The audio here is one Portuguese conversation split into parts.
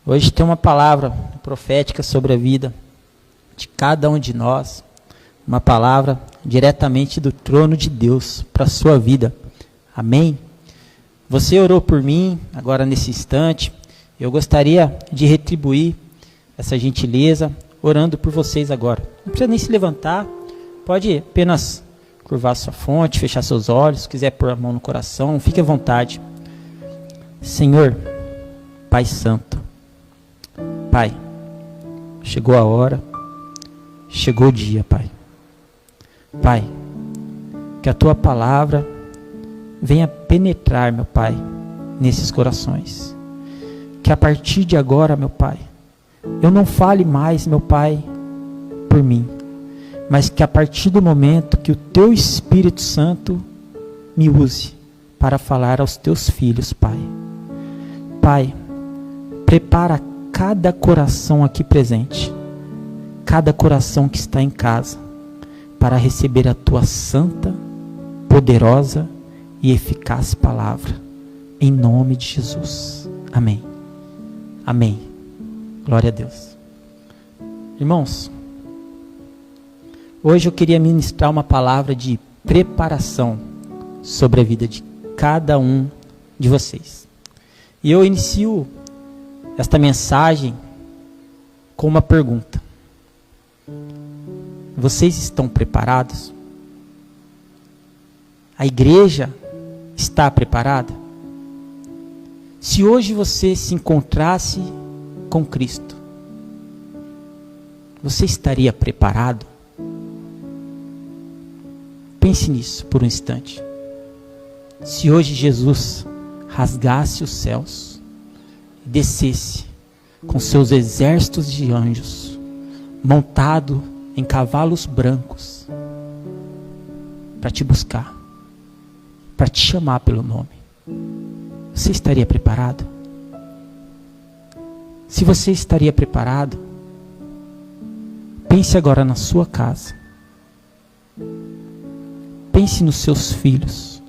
Hoje tem uma palavra profética sobre a vida de cada um de nós, uma palavra diretamente do trono de Deus para a sua vida. Amém? Você orou por mim agora nesse instante. Eu gostaria de retribuir essa gentileza orando por vocês agora. Não precisa nem se levantar, pode apenas curvar sua fronte, fechar seus olhos, se quiser pôr a mão no coração, fique à vontade. Senhor, Pai Santo, Pai, chegou a hora, chegou o dia, Pai. Pai, que a Tua palavra venha penetrar, meu Pai, nesses corações. Que a partir de agora, meu Pai, eu não fale mais, meu Pai, por mim, mas que a partir do momento que o Teu Espírito Santo me use para falar aos Teus filhos, Pai. Pai, prepara cada coração aqui presente, cada coração que está em casa, para receber a Tua santa, poderosa e eficaz palavra, em nome de Jesus. Amém. Amém. Glória a Deus. Irmãos, hoje eu queria ministrar uma palavra de preparação sobre a vida de cada um de vocês. E eu inicio esta mensagem com uma pergunta. Vocês estão preparados? A igreja está preparada? Se hoje você se encontrasse com Cristo, você estaria preparado? Pense nisso por um instante. Se hoje Jesus rasgasse os céus e descesse com seus exércitos de anjos, montado em cavalos brancos, para te buscar, para te chamar pelo nome, você estaria preparado? Se você estaria preparado, pense agora na sua casa. Pense nos seus filhos.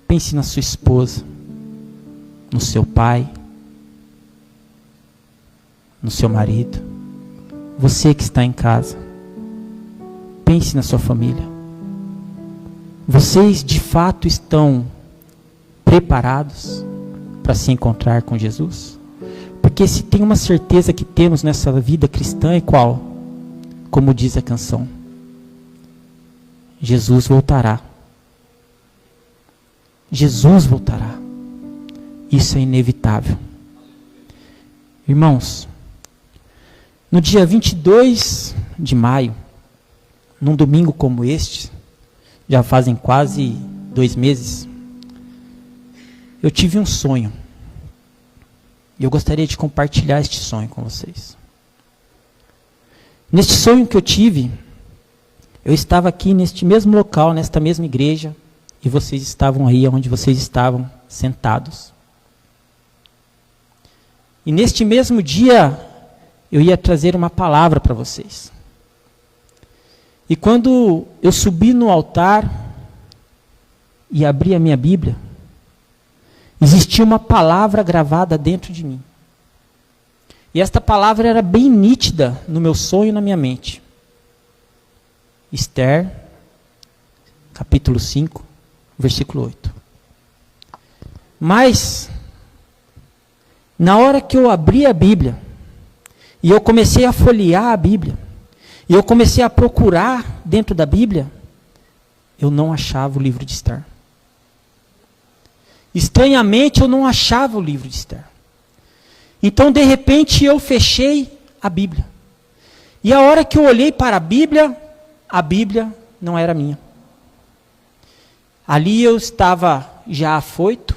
Pense na sua esposa, no seu pai, no seu marido. Você que está em casa, pense na sua família. Vocês de fato estão preparados para se encontrar com Jesus? Porque se tem uma certeza que temos nessa vida cristã é qual? Como diz a canção, Jesus voltará. Jesus voltará. Isso é inevitável. Irmãos, no dia 22 de maio, num domingo como este, já fazem quase 2 meses, eu tive um sonho. E eu gostaria de compartilhar este sonho com vocês. Neste sonho que eu tive, eu estava aqui neste mesmo local, nesta mesma igreja, e vocês estavam aí onde vocês estavam sentados. E neste mesmo dia, eu ia trazer uma palavra para vocês. E quando eu subi no altar e abri a minha Bíblia, existia uma palavra gravada dentro de mim. E esta palavra era bem nítida no meu sonho e na minha mente. Esther, capítulo 5, versículo 8. Mas, na hora que eu abri a Bíblia, e eu comecei a folhear a Bíblia, e eu comecei a procurar dentro da Bíblia, eu não achava o livro de Esther. Estranhamente, eu não achava o livro de Esther. Então, de repente, eu fechei a Bíblia. E a hora que eu olhei para a Bíblia não era minha. Ali eu estava já afoito.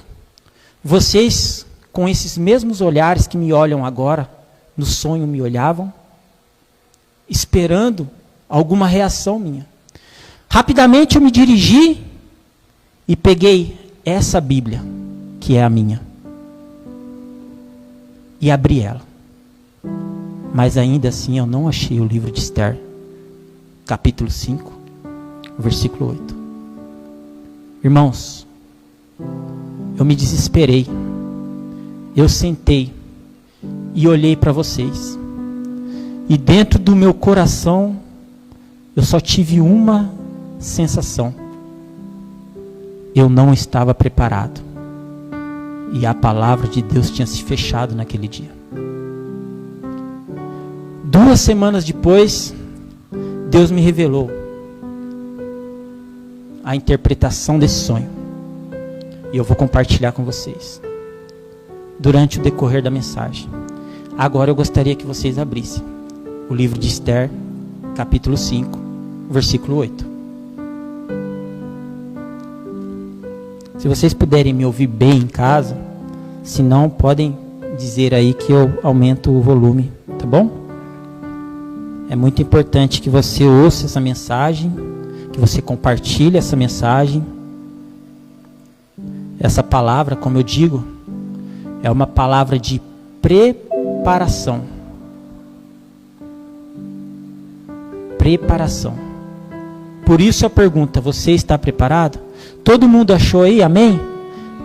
Vocês, com esses mesmos olhares que me olham agora, no sonho me olhavam, esperando alguma reação minha. Rapidamente eu me dirigi e peguei essa Bíblia, que é a minha, e abri ela. Mas ainda assim eu não achei o livro de Esther, capítulo 5, versículo 8. Irmãos, eu me desesperei. Eu sentei e olhei para vocês. E dentro do meu coração, eu só tive uma sensação. Eu não estava preparado. E a palavra de Deus tinha se fechado naquele dia. 2 semanas depois, Deus me revelou a interpretação desse sonho. E eu vou compartilhar com vocês durante o decorrer da mensagem. Agora eu gostaria que vocês abrissem o livro de Esther, capítulo 5, versículo 8. Se vocês puderem me ouvir bem em casa, se não, podem dizer aí que eu aumento o volume, tá bom? É muito importante que você ouça essa mensagem, que você compartilhe essa mensagem. Essa palavra, como eu digo, é uma palavra de preparação. Preparação. Por isso a pergunta, você está preparado? Todo mundo achou aí, amém?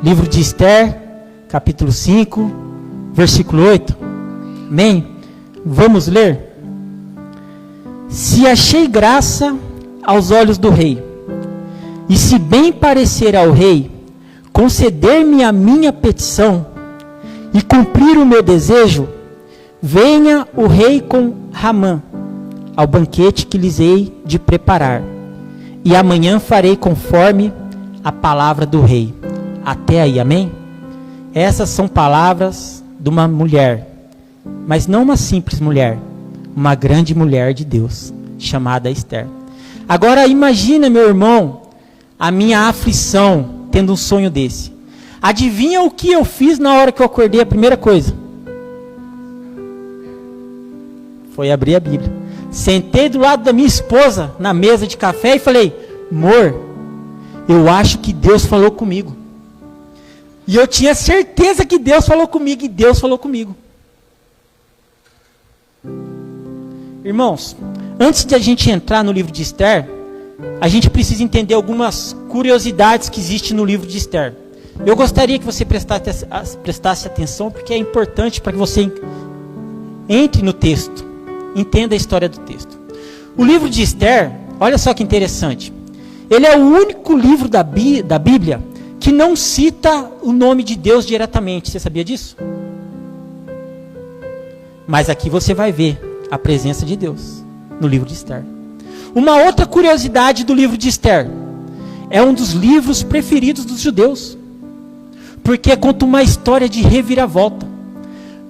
Livro de Esther, capítulo 5, versículo 8. Amém? Vamos ler? Se achei graça aos olhos do rei, e se bem parecer ao rei, conceder-me a minha petição, e cumprir o meu desejo, venha o rei com Ramã, ao banquete que lhes hei de preparar, e amanhã farei conforme a palavra do rei. Até aí, amém? Essas são palavras de uma mulher, mas não uma simples mulher, uma grande mulher de Deus, chamada Esther. Agora imagina, meu irmão, a minha aflição, tendo um sonho desse. Adivinha o que eu fiz na hora que eu acordei? A primeira coisa foi abrir a Bíblia. Sentei do lado da minha esposa, na mesa de café, e falei: amor, eu acho que Deus falou comigo. E eu tinha certeza que Deus falou comigo, e Deus falou comigo. Irmãos, antes de a gente entrar no livro de Esther, a gente precisa entender algumas curiosidades que existem no livro de Esther. Eu gostaria que você prestasse atenção, porque é importante para que você entre no texto, entenda a história do texto. O livro de Esther, olha só que interessante, ele é o único livro da Bíblia que não cita o nome de Deus diretamente. Você sabia disso? Mas aqui você vai ver a presença de Deus no livro de Esther. Uma outra curiosidade do livro de Esther: é um dos livros preferidos dos judeus, porque conta uma história de reviravolta.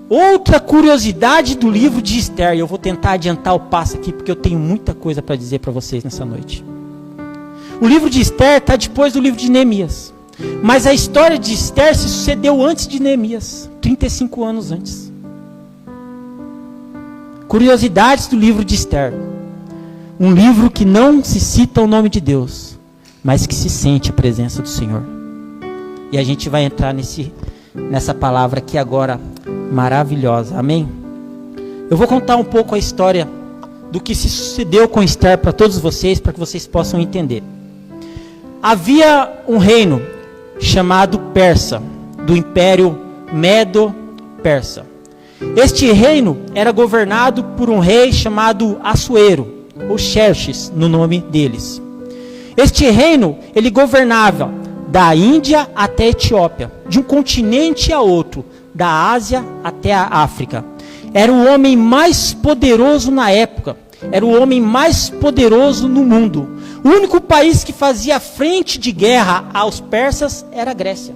Outra curiosidade do livro de Esther, e eu vou tentar adiantar o passo aqui, porque eu tenho muita coisa para dizer para vocês nessa noite. O livro de Esther está depois do livro de Neemias, mas a história de Esther se sucedeu antes de Neemias, 35 anos antes. Curiosidades do livro de Esther: um livro que não se cita o nome de Deus, mas que se sente a presença do Senhor. E a gente vai entrar nessa palavra aqui agora, maravilhosa, amém? Eu vou contar um pouco a história do que se sucedeu com Esther para todos vocês, para que vocês possam entender. Havia um reino chamado Persa, do Império Medo-Persa. Este reino era governado por um rei chamado Assuero, ou Xerxes, no nome deles. Este reino, ele governava da Índia até a Etiópia, de um continente a outro, da Ásia até a África. Era o homem mais poderoso na época, era o homem mais poderoso no mundo. O único país que fazia frente de guerra aos persas era a Grécia.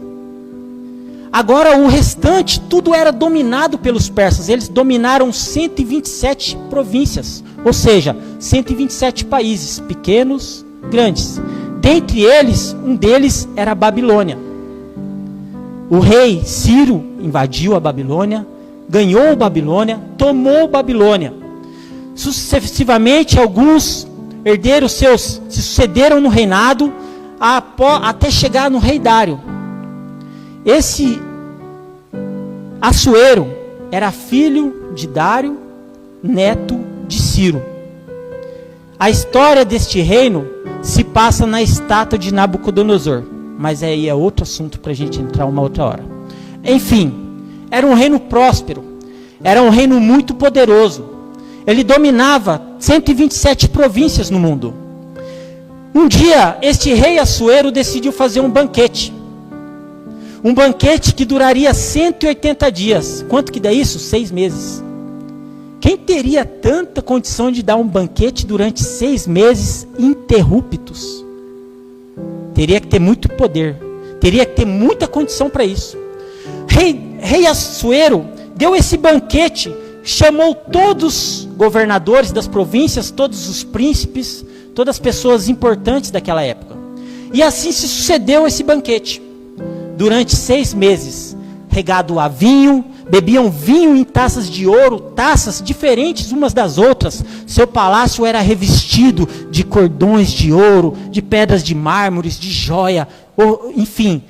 Agora o restante, tudo era dominado pelos persas. Eles dominaram 127 províncias, ou seja, 127 países, pequenos, grandes. Dentre eles, um deles era a Babilônia. O rei Ciro invadiu a Babilônia, ganhou a Babilônia, tomou a Babilônia. Sucessivamente, alguns herdeiros seus se sucederam no reinado, até chegar no rei Dário. Esse Assuero era filho de Dário, neto de Ciro. A história deste reino se passa na estátua de Nabucodonosor, mas aí é outro assunto para a gente entrar uma outra hora. Enfim, era um reino próspero, Era um reino muito poderoso. Ele dominava 127 províncias no mundo. Um dia, este rei Assuero decidiu fazer um banquete. Um banquete que duraria 180 dias. Quanto que dá isso? 6 meses. Quem teria tanta condição de dar um banquete durante 6 meses interruptos? Teria que ter muito poder. Teria que ter muita condição para isso. Rei Assuero deu esse banquete, chamou todos os governadores das províncias, todos os príncipes, todas as pessoas importantes daquela época. E assim se sucedeu esse banquete. Durante 6 meses, regado a vinho, bebiam vinho em taças de ouro, taças diferentes umas das outras. Seu palácio era revestido de cordões de ouro, de pedras de mármores, de joia, enfim.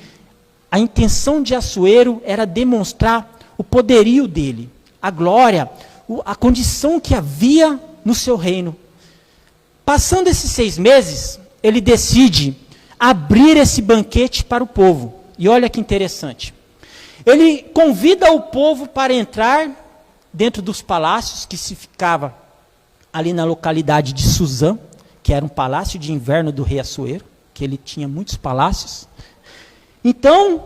A intenção de Assuero era demonstrar o poderio dele, a glória, a condição que havia no seu reino. Passando esses 6 meses, ele decide abrir esse banquete para o povo. E olha que interessante. Ele convida o povo para entrar dentro dos palácios que se ficava ali na localidade de Suzã, que era um palácio de inverno do rei Assuero, que ele tinha muitos palácios. Então,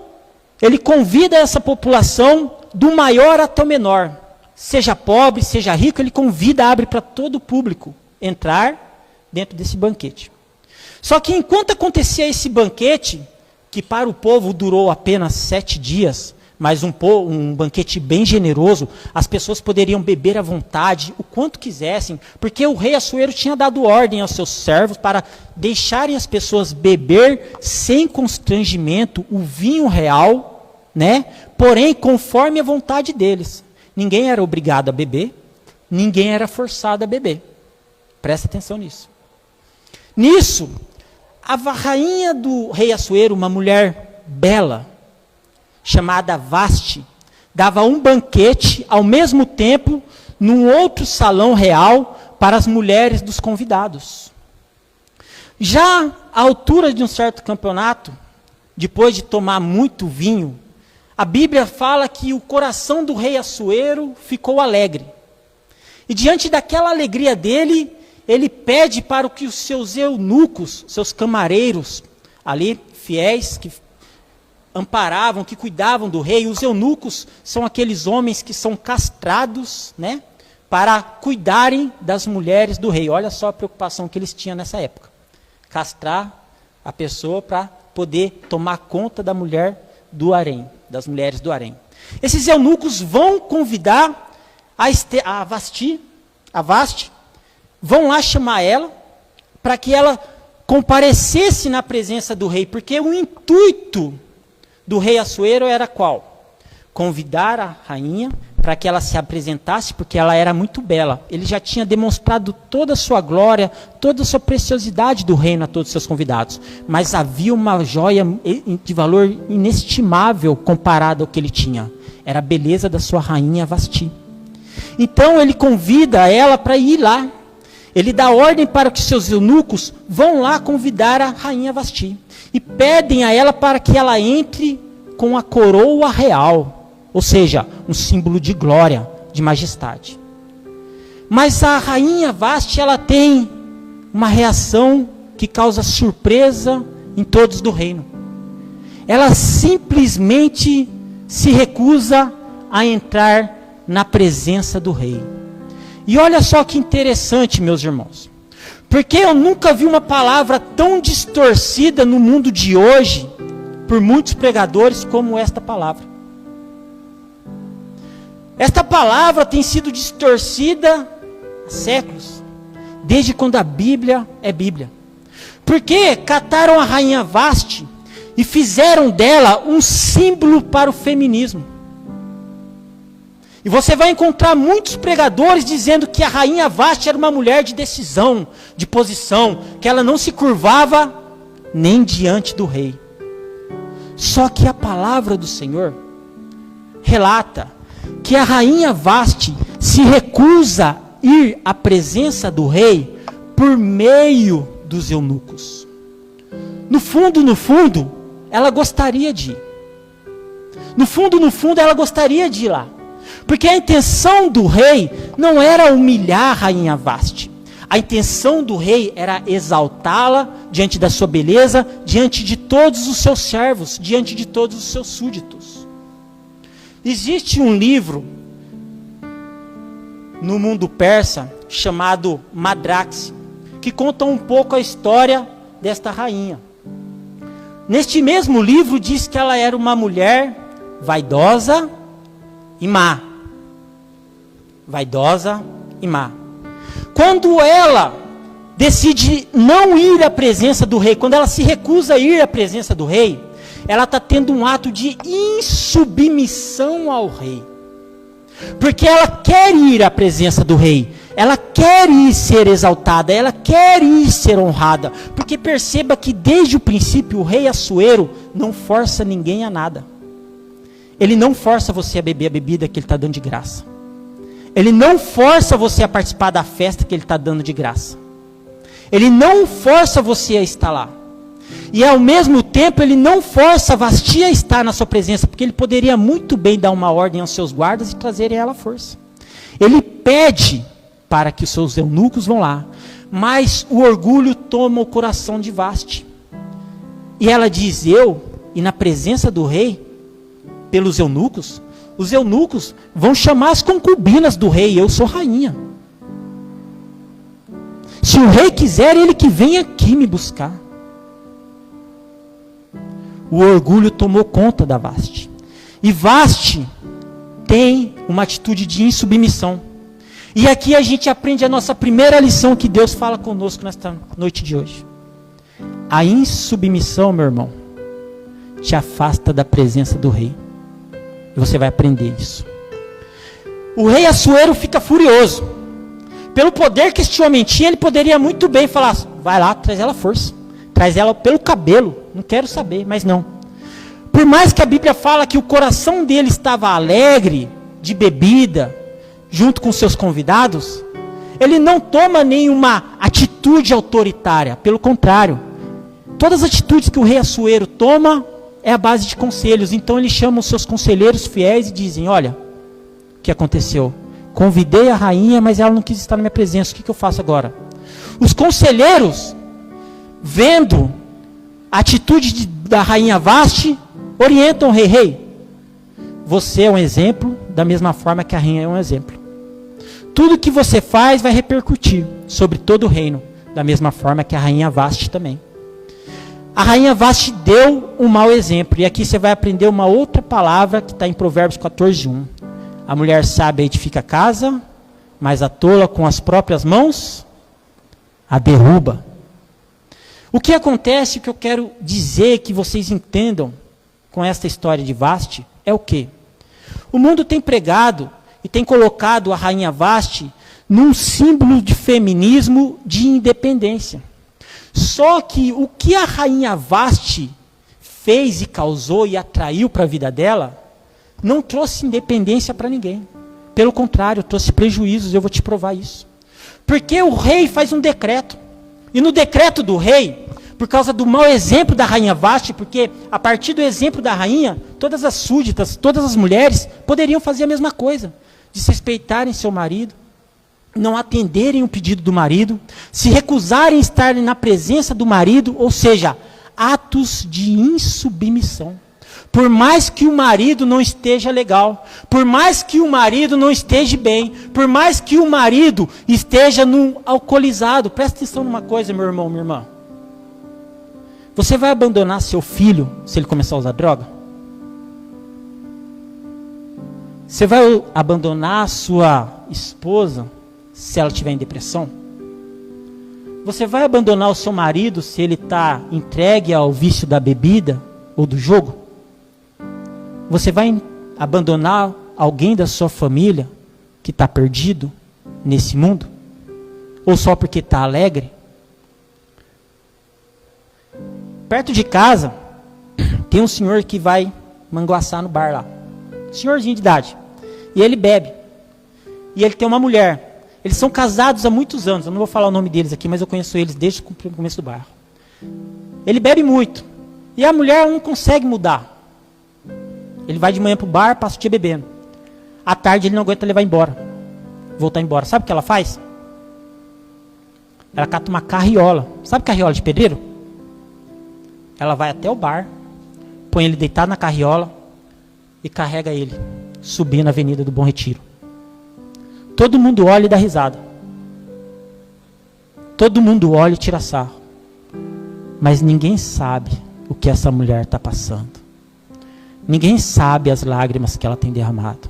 ele convida essa população do maior até o menor. Seja pobre, seja rico, ele convida, abre para todo o público entrar dentro desse banquete. Só que enquanto acontecia esse banquete, que para o povo durou apenas 7 dias, mas um banquete bem generoso, as pessoas poderiam beber à vontade, o quanto quisessem, porque o rei Assuero tinha dado ordem aos seus servos para deixarem as pessoas beber sem constrangimento o vinho real, né? Porém, conforme a vontade deles. Ninguém era obrigado a beber, ninguém era forçado a beber. Presta atenção nisso. Nisso, a rainha do rei Assuero, uma mulher bela, chamada Vasti, dava um banquete ao mesmo tempo num outro salão real para as mulheres dos convidados. Já à altura de um certo campeonato, depois de tomar muito vinho, a Bíblia fala que o coração do rei Assuero ficou alegre. E diante daquela alegria dele, ele pede para que os seus eunucos, seus camareiros, ali, fiéis, que amparavam, que cuidavam do rei. Os eunucos são aqueles homens que são castrados, né, para cuidarem das mulheres do rei. Olha só a preocupação que eles tinham nessa época. Castrar a pessoa para poder tomar conta da mulher do harém, das mulheres do harém. Esses eunucos vão convidar a Vasti, vão lá chamar ela, para que ela comparecesse na presença do rei, porque o intuito do rei Assuero era qual? Convidar a rainha para que ela se apresentasse, porque ela era muito bela. Ele já tinha demonstrado toda a sua glória, toda a sua preciosidade do reino a todos os seus convidados. Mas havia uma joia de valor inestimável comparada ao que ele tinha. Era a beleza da sua rainha Vasti. Então ele convida ela para ir lá. Ele dá ordem para que seus eunucos vão lá convidar a rainha Vasti. E pedem a ela para que ela entre com a coroa real. Ou seja, um símbolo de glória, de majestade. Mas a rainha Vasti, ela tem uma reação que causa surpresa em todos do reino. Ela simplesmente se recusa a entrar na presença do rei. E olha só que interessante, meus irmãos. Porque eu nunca vi uma palavra tão distorcida no mundo de hoje, por muitos pregadores, como esta palavra. Esta palavra tem sido distorcida há séculos, desde quando a Bíblia é Bíblia. Porque cataram a rainha Vasti e fizeram dela um símbolo para o feminismo. E você vai encontrar muitos pregadores dizendo que a rainha Vasti era uma mulher de decisão, de posição, que ela não se curvava nem diante do rei. Só que a palavra do Senhor relata que a rainha Vasti se recusa a ir à presença do rei por meio dos eunucos. No fundo, ela gostaria de ir. No fundo, ela gostaria de ir lá. Porque a intenção do rei não era humilhar a rainha Vasti. A intenção do rei era exaltá-la diante da sua beleza, diante de todos os seus servos, diante de todos os seus súditos. Existe um livro no mundo persa chamado Madrax, que conta um pouco a história desta rainha. Neste mesmo livro diz que ela era uma mulher vaidosa e má. Vaidosa e má. Quando ela decide não ir à presença do rei, quando ela se recusa a ir à presença do rei, ela está tendo um ato de insubmissão ao rei. Porque ela quer ir à presença do rei, ela quer ir ser exaltada, ela quer ir ser honrada. Porque perceba que desde o princípio o rei Assuero não força ninguém a nada. Ele não força você a beber a bebida que ele está dando de graça. Ele não força você a participar da festa que ele está dando de graça. Ele não força você a estar lá. E ao mesmo tempo ele não força Vasti a estar na sua presença, porque ele poderia muito bem dar uma ordem aos seus guardas e trazerem ela à força. Ele pede para que os seus eunucos vão lá, mas o orgulho toma o coração de Vasti. E ela diz, e na presença do rei, pelos eunucos, os eunucos vão chamar as concubinas do rei, eu sou rainha. Se o rei quiser, ele que venha aqui me buscar. O orgulho tomou conta da Vasti. E Vasti tem uma atitude de insubmissão. E aqui a gente aprende a nossa primeira lição que Deus fala conosco nesta noite de hoje. A insubmissão, meu irmão, te afasta da presença do rei. E você vai aprender isso. O rei Assuero fica furioso. Pelo poder que este homem tinha, ele poderia muito bem falar, vai lá, traz ela à força. Traz ela pelo cabelo, não quero saber, mas não. Por mais que a Bíblia fala que o coração dele estava alegre, de bebida, junto com seus convidados, ele não toma nenhuma atitude autoritária, pelo contrário. Todas as atitudes que o rei Assuero toma é a base de conselhos. Então ele chama os seus conselheiros fiéis e dizem, olha, o que aconteceu? Convidei a rainha, mas ela não quis estar na minha presença, o que eu faço agora? Os conselheiros, vendo a atitude da rainha Vasti, orientam o rei, você é um exemplo, da mesma forma que a rainha é um exemplo. Tudo que você faz vai repercutir sobre todo o reino, da mesma forma que a rainha Vasti também. A rainha Vasti deu um mau exemplo, e aqui você vai aprender uma outra palavra que está em Provérbios 14:1. A mulher sábia edifica a casa, mas a tola com as próprias mãos a derruba. O que acontece, o que eu quero dizer que vocês entendam com esta história de Vasti, é o quê? O mundo tem pregado e tem colocado a rainha Vasti num símbolo de feminismo, de independência. Só que o que a rainha Vasti fez e causou e atraiu para a vida dela, não trouxe independência para ninguém. Pelo contrário, trouxe prejuízos, eu vou te provar isso. Porque o rei faz um decreto. E no decreto do rei, por causa do mau exemplo da rainha Vasti, porque a partir do exemplo da rainha, todas as súditas, todas as mulheres, poderiam fazer a mesma coisa. Desrespeitarem seu marido, não atenderem o pedido do marido, se recusarem a estar na presença do marido, ou seja, atos de insubmissão. Por mais que o marido não esteja legal, por mais que o marido não esteja bem, por mais que o marido esteja num alcoolizado, presta atenção numa coisa, meu irmão, minha irmã. Você vai abandonar seu filho se ele começar a usar droga? Você vai abandonar sua esposa se ela estiver em depressão? Você vai abandonar o seu marido se ele está entregue ao vício da bebida ou do jogo? Você vai abandonar alguém da sua família que está perdido nesse mundo? Ou só porque está alegre? Perto de casa, tem um senhor que vai manguaçar no bar lá. Senhorzinho de idade. E ele bebe. E ele tem uma mulher. Eles são casados há muitos anos. Eu não vou falar o nome deles aqui, mas eu conheço eles desde o começo do bairro. Ele bebe muito. E a mulher não consegue mudar. Ele vai de manhã para o bar, passa o dia bebendo. À tarde ele não aguenta levar embora. Voltar embora. Sabe o que ela faz? Ela cata uma carriola. Sabe carriola de pedreiro? Ela vai até o bar, põe ele deitado na carriola e carrega ele, subir na Avenida do Bom Retiro. Todo mundo olha e dá risada. Todo mundo olha e tira sarro. Mas ninguém sabe o que essa mulher está passando. Ninguém sabe as lágrimas que ela tem derramado.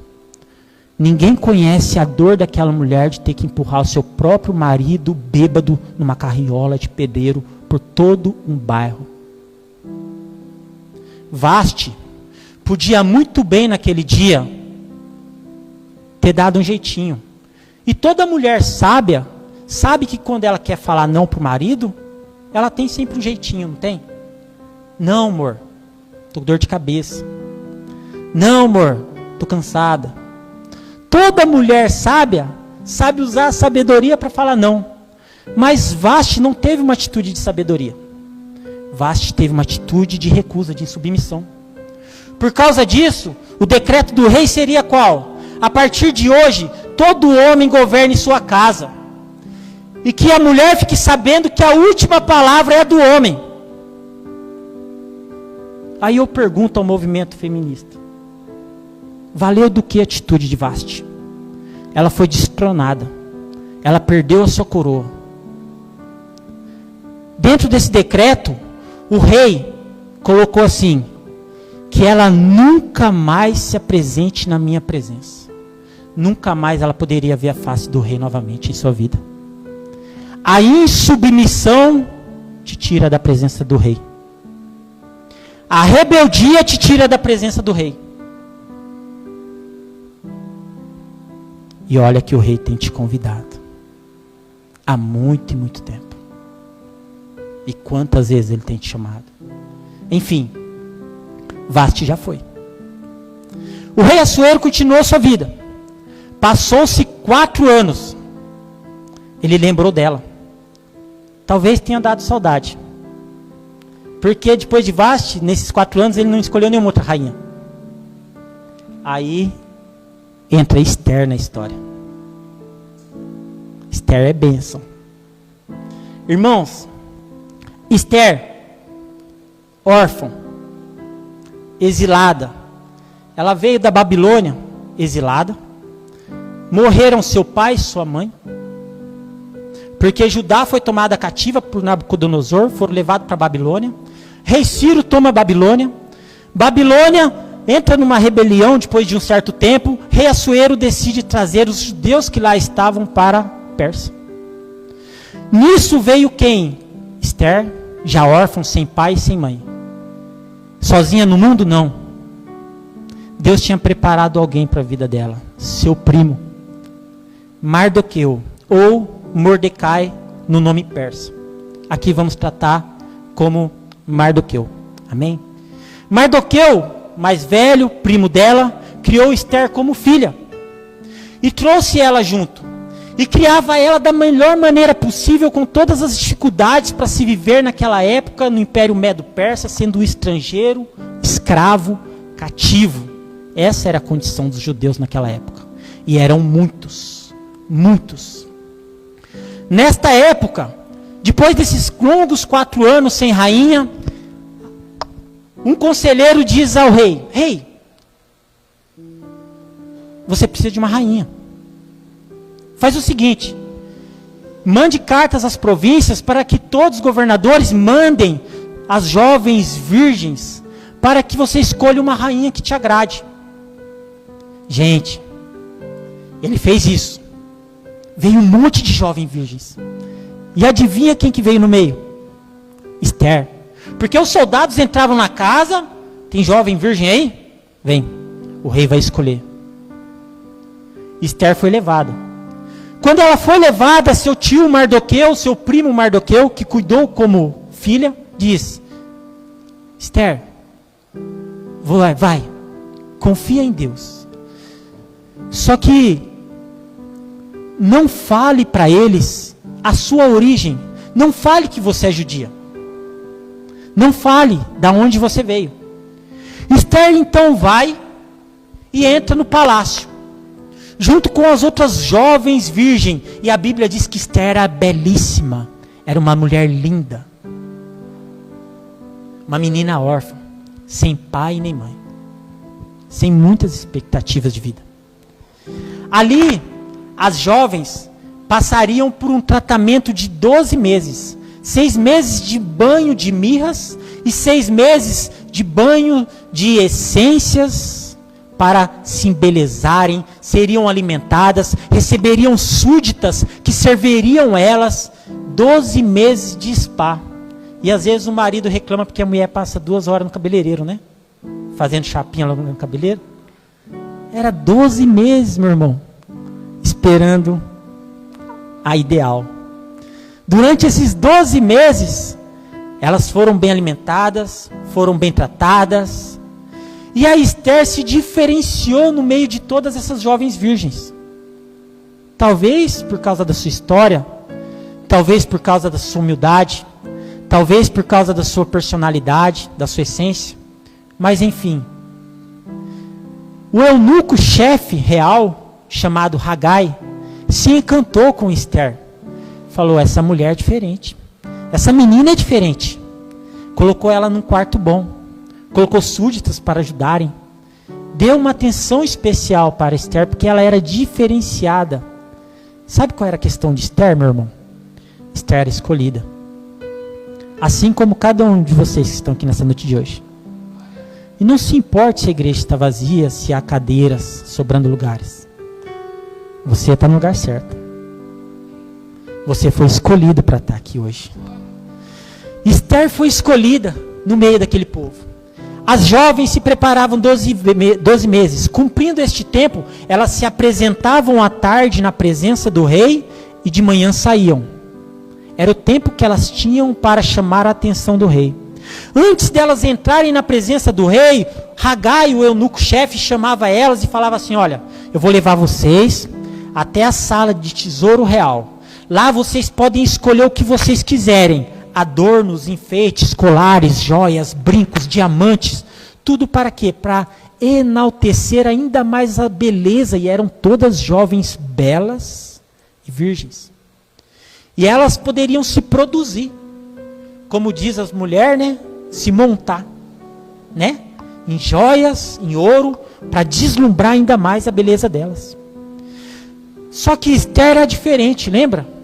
Ninguém conhece a dor daquela mulher de ter que empurrar o seu próprio marido bêbado numa carriola de pedreiro por todo um bairro. Vasti podia muito bem naquele dia ter dado um jeitinho. E toda mulher sábia sabe que quando ela quer falar não para o marido, ela tem sempre um jeitinho, não tem? Não, amor, tô com dor de cabeça. Não, amor, tô cansada. Toda mulher sábia sabe usar a sabedoria para falar não. Mas Vasti não teve uma atitude de sabedoria. Vasti teve uma atitude de recusa, de insubmissão. Por causa disso, o decreto do rei seria qual? A partir de hoje, todo homem governe sua casa. E que a mulher fique sabendo que a última palavra é do homem. Aí eu pergunto ao movimento feminista: valeu do que a atitude de Vasti? Ela foi destronada. Ela perdeu a sua coroa. Dentro desse decreto, o rei colocou assim: que ela nunca mais se apresente na minha presença. Nunca mais ela poderia ver a face do rei novamente em sua vida. A insubmissão te tira da presença do rei. A rebeldia te tira da presença do rei. E olha que o rei tem te convidado. Há muito e muito tempo. E quantas vezes ele tem te chamado. Enfim, Vasti já foi. O rei Assuero continuou sua vida. Passou-se 4 anos. Ele lembrou dela. Talvez tenha dado saudade. Porque depois de Vasti, nesses 4 anos, ele não escolheu nenhuma outra rainha. Aí entra Esther na história. Esther é bênção. Irmãos, Esther, órfã, exilada. Ela veio da Babilônia, exilada. Morreram seu pai e sua mãe. Porque Judá foi tomada cativa por Nabucodonosor, foram levados para a Babilônia. Rei Ciro toma a Babilônia. Babilônia entra numa rebelião depois de um certo tempo. Rei Assuero decide trazer os judeus que lá estavam para a Pérsia. Nisso veio quem? Esther, já órfã, sem pai e sem mãe. Sozinha no mundo? Não. Deus tinha preparado alguém para a vida dela. Seu primo. Mardoqueu, ou Mordecai, no nome persa. Aqui vamos tratar como Mardoqueu. Amém? Mardoqueu, mais velho, primo dela, criou Esther como filha. E trouxe ela junto. E criava ela da melhor maneira possível, com todas as dificuldades para se viver naquela época, no Império Medo-Persa, sendo estrangeiro, escravo, cativo. Essa era a condição dos judeus naquela época. E eram muitos, muitos. Nesta época, depois desses longos 4 anos sem rainha, um conselheiro diz ao rei: rei, você precisa de uma rainha. Faz o seguinte, mande cartas às províncias para que todos os governadores mandem as jovens virgens para que você escolha uma rainha que te agrade. Gente, ele fez isso. Veio um monte de jovens virgens. E adivinha quem que veio no meio? Esther. Porque os soldados entravam na casa. Tem jovem virgem aí? Vem. O rei vai escolher. Esther foi levada. Quando ela foi levada, seu tio Mardoqueu, seu primo Mardoqueu, que cuidou como filha, diz: Esther, vai, confia em Deus. Só que não fale para eles a sua origem. Não fale que você é judia. Não fale da onde você veio. Esther então vai e entra no palácio. junto com as outras jovens virgens. E a Bíblia diz que Esther era belíssima, era uma mulher linda, uma menina órfã, sem pai nem mãe, sem muitas expectativas de vida. Ali, as jovens passariam por um tratamento de 12 meses, 6 meses de banho de mirras e 6 meses de banho de essências para se embelezarem, seriam alimentadas, receberiam súditas que serviriam elas, 12 meses de spa. E às vezes o marido reclama porque a mulher passa 2 horas no cabeleireiro, né? Fazendo chapinha lá no cabeleireiro. Era 12 meses, meu irmão, esperando a ideal. Durante esses 12 meses, elas foram bem alimentadas, foram bem tratadas. E a Esther se diferenciou no meio de todas essas jovens virgens. Talvez por causa da sua história, talvez por causa da sua humildade, talvez por causa da sua personalidade, da sua essência. Mas enfim, o eunuco-chefe real, chamado Hagai, se encantou com Esther. Falou, essa mulher é diferente, essa menina é diferente. Colocou ela num quarto bom, colocou súditas para ajudarem, deu uma atenção especial para Esther, porque ela era diferenciada. Sabe qual era a questão de Esther, meu irmão? Esther era escolhida, assim como cada um de vocês que estão aqui nessa noite de hoje. E não se importe se a igreja está vazia, se há cadeiras sobrando lugares. Você está no lugar certo. Você foi escolhido para estar aqui hoje. Esther foi escolhida no meio daquele povo. As jovens se preparavam 12 meses. Cumprindo este tempo, elas se apresentavam à tarde na presença do rei e de manhã saíam. Era o tempo que elas tinham para chamar a atenção do rei. Antes delas entrarem na presença do rei, Hagai, o eunuco-chefe, chamava elas e falava assim, olha, eu vou levar vocês até a sala de tesouro real. Lá vocês podem escolher o que vocês quiserem. Adornos, enfeites, colares, joias, brincos, diamantes. Tudo para quê? Para enaltecer ainda mais a beleza. E eram todas jovens belas e virgens. E elas poderiam se produzir. Como diz as mulheres, né? Se montar, né? Em joias, em ouro, para deslumbrar ainda mais a beleza delas. Só que Esther era diferente, lembra?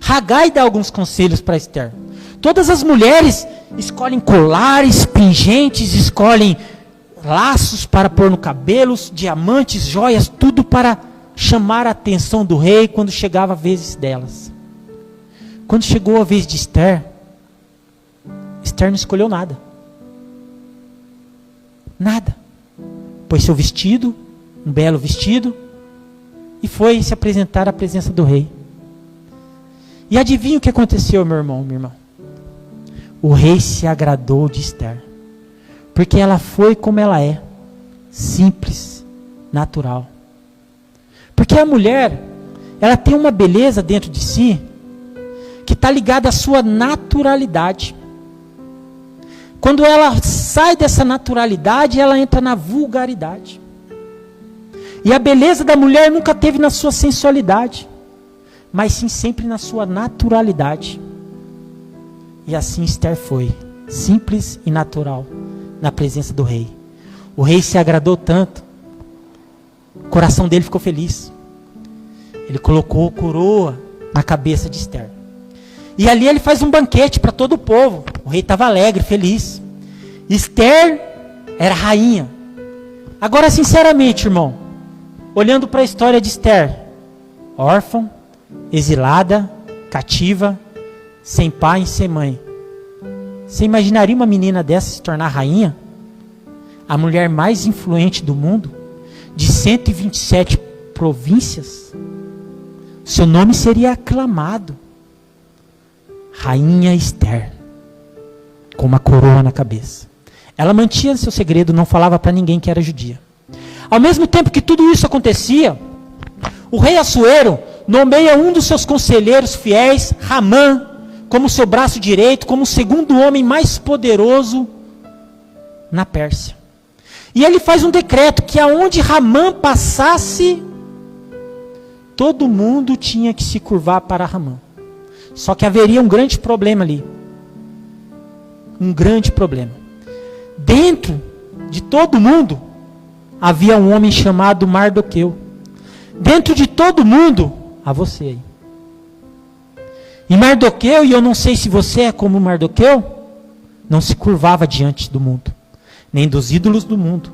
Hagai dá alguns conselhos para Esther. Todas as mulheres escolhem colares, pingentes, escolhem laços para pôr no cabelo, diamantes, joias, tudo para chamar a atenção do rei quando chegava a vez delas. Quando chegou a vez de Esther, Esther não escolheu nada. Nada. Pôs seu vestido, um belo vestido, e foi se apresentar à presença do rei. E adivinha o que aconteceu, meu irmão, minha irmã? O rei se agradou de Esther, porque ela foi como ela é, simples, natural. Porque a mulher, ela tem uma beleza dentro de si, que está ligada à sua naturalidade. Quando ela sai dessa naturalidade, ela entra na vulgaridade. E a beleza da mulher nunca teve na sua sensualidade, mas sim sempre na sua naturalidade. E assim Esther foi, simples e natural, na presença do rei. O rei se agradou tanto, o coração dele ficou feliz. Ele colocou coroa na cabeça de Esther. E ali ele faz um banquete para todo o povo. O rei estava alegre, feliz. Esther era rainha. Agora, sinceramente, irmão, olhando para a história de Esther, órfã, exilada, cativa, sem pai e sem mãe. Você imaginaria uma menina dessa se tornar rainha? A mulher mais influente do mundo, de 127 províncias? Seu nome seria aclamado. Rainha Esther, com uma coroa na cabeça. Ela mantinha seu segredo, não falava para ninguém que era judia. Ao mesmo tempo que tudo isso acontecia, o rei Assuero nomeia um dos seus conselheiros fiéis, Ramã, como seu braço direito, como o segundo homem mais poderoso na Pérsia. E ele faz um decreto que aonde Ramã passasse, todo mundo tinha que se curvar para Ramã. Só que haveria um grande problema ali. Um grande problema. Dentro de todo mundo, havia um homem chamado Mardoqueu. Dentro de todo mundo, a você aí. E Mardoqueu, e eu não sei se você é como Mardoqueu, não se curvava diante do mundo, nem dos ídolos do mundo,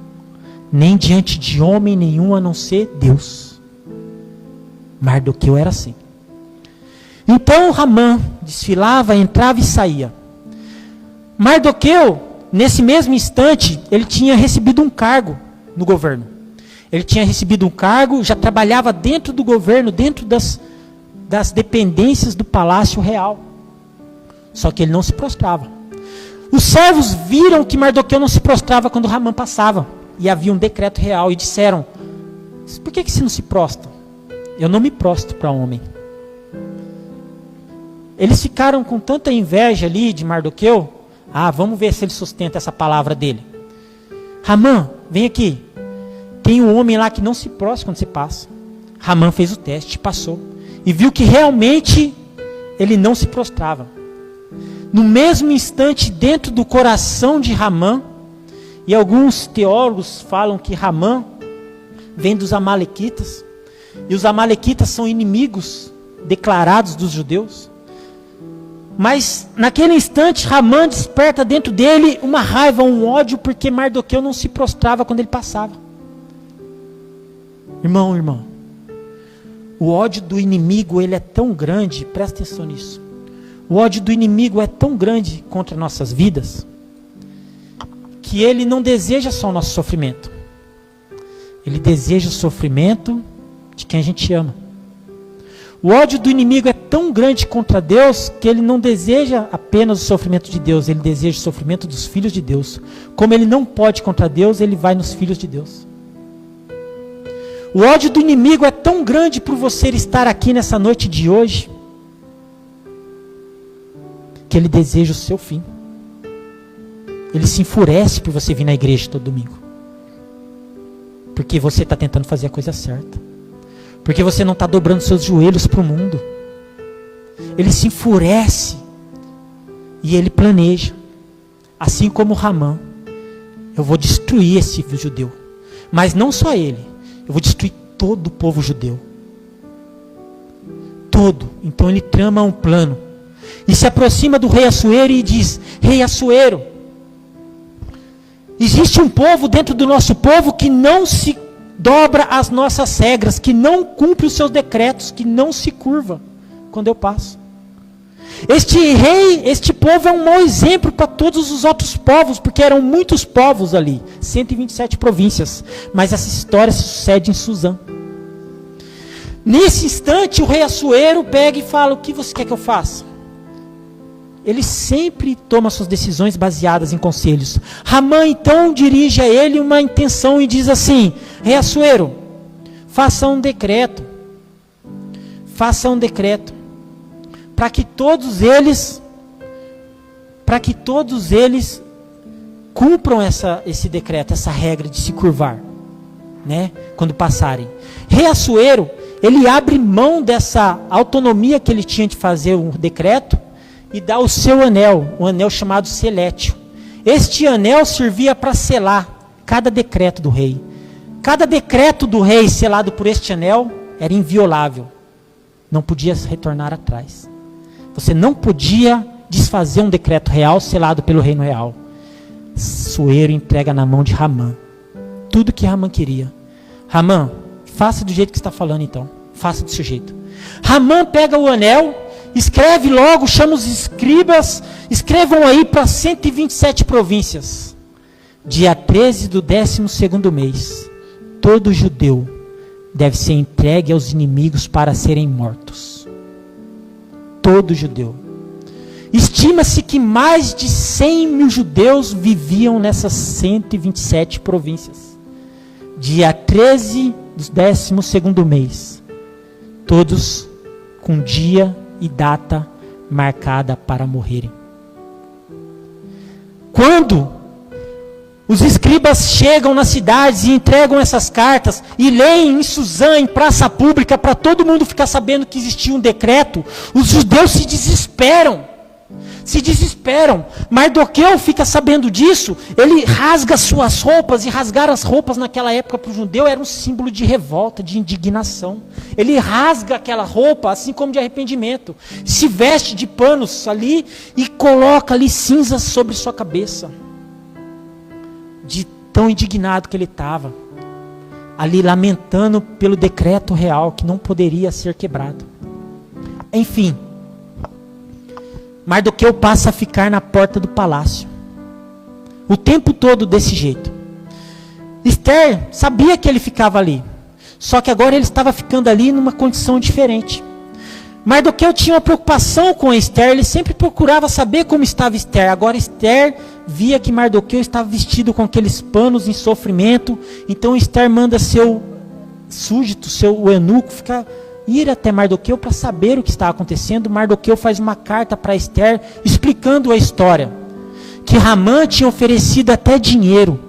nem diante de homem nenhum a não ser Deus. Mardoqueu era assim. Então Ramã desfilava, entrava e saía. Mardoqueu, nesse mesmo instante, ele tinha recebido um cargo no governo. Ele tinha recebido um cargo, já trabalhava dentro do governo, dentro das dependências do palácio real. Só que ele não se prostrava. Os servos viram que Mardoqueu não se prostrava quando Ramã passava. E havia um decreto real e disseram: por que você não se prostra? Eu não me prostro para homem. Eles ficaram com tanta inveja ali de Mardoqueu. Vamos ver se ele sustenta essa palavra dele. Ramã, vem aqui. Tem um homem lá que não se prostra quando você passa. Ramã fez o teste, passou. E viu que realmente ele não se prostrava. No mesmo instante, dentro do coração de Ramã, e alguns teólogos falam que Ramã vem dos amalequitas, e os amalequitas são inimigos declarados dos judeus. Mas naquele instante, Ramã desperta dentro dele uma raiva, um ódio, porque Mardoqueu não se prostrava quando ele passava. Irmão, o ódio do inimigo, ele é tão grande, presta atenção nisso. O ódio do inimigo é tão grande contra nossas vidas, que ele não deseja só o nosso sofrimento. Ele deseja o sofrimento de quem a gente ama. O ódio do inimigo é tão grande contra Deus, que ele não deseja apenas o sofrimento de Deus, ele deseja o sofrimento dos filhos de Deus. Como ele não pode contra Deus, ele vai nos filhos de Deus. O ódio do inimigo é tão grande por você estar aqui nessa noite de hoje, que ele deseja o seu fim. Ele se enfurece por você vir na igreja todo domingo. Porque você está tentando fazer a coisa certa. Porque você não está dobrando seus joelhos para o mundo. Ele se enfurece. E ele planeja. Assim como Ramã. Eu vou destruir esse judeu. Mas não só ele. Eu vou destruir todo o povo judeu. Todo. Então ele trama um plano. E se aproxima do rei Assuero e diz: Rei Assuero, existe um povo dentro do nosso povo que não se dobra às nossas regras, que não cumpre os seus decretos, que não se curva quando eu passo. Este rei, este povo é um mau exemplo para todos os outros povos, porque eram muitos povos ali, 127 províncias, mas essa história se sucede em Suzã. Nesse instante o rei Assuero pega e fala: o que você quer que eu faça? Ele sempre toma suas decisões baseadas em conselhos. Ramã então dirige a ele uma intenção e diz assim: Rei Assuero, faça um decreto para que todos eles cumpram esse decreto, essa regra de se curvar, né, quando passarem. Rei Assuero, ele abre mão dessa autonomia que ele tinha de fazer um decreto e dá o seu anel, um anel chamado selétio. Este anel servia para selar cada decreto do rei. Cada decreto do rei selado por este anel era inviolável. Não podia retornar atrás. Você não podia desfazer um decreto real selado pelo reino real. Assuero entrega na mão de Ramã tudo que Ramã queria. Ramã, faça do jeito que você está falando então. Faça desse jeito. Ramã pega o anel, escreve logo, chama os escribas, escrevam aí para 127 províncias. Dia 13 do 12º mês, todo judeu deve ser entregue aos inimigos para serem mortos. Todo judeu. Estima-se que mais de 100 mil judeus viviam nessas 127 províncias. Dia 13 do 12º mês, todos com dia e data marcada para morrerem. Quando Os escribas chegam nas cidades e entregam essas cartas e leem em Suzã, em praça pública, para todo mundo ficar sabendo que existia um decreto. Os judeus se desesperam. Mardoqueu fica sabendo disso, ele rasga suas roupas, e rasgar as roupas naquela época para o judeu era um símbolo de revolta, de indignação. Ele rasga aquela roupa, assim como de arrependimento, se veste de panos ali e coloca ali cinzas sobre sua cabeça. De tão indignado que ele estava, ali lamentando pelo decreto real que não poderia ser quebrado. Enfim, Mardoqueu passa a ficar na porta do palácio, o tempo todo desse jeito. Esther sabia que ele ficava ali, só que agora ele estava ficando ali numa condição diferente. Mardoqueu tinha uma preocupação com Esther, ele sempre procurava saber como estava Esther. Agora Esther via que Mardoqueu estava vestido com aqueles panos em sofrimento, então Esther manda seu súdito, seu eunuco, ir até Mardoqueu para saber o que está acontecendo. Mardoqueu faz uma carta para Esther, explicando a história, que Hamã tinha oferecido até dinheiro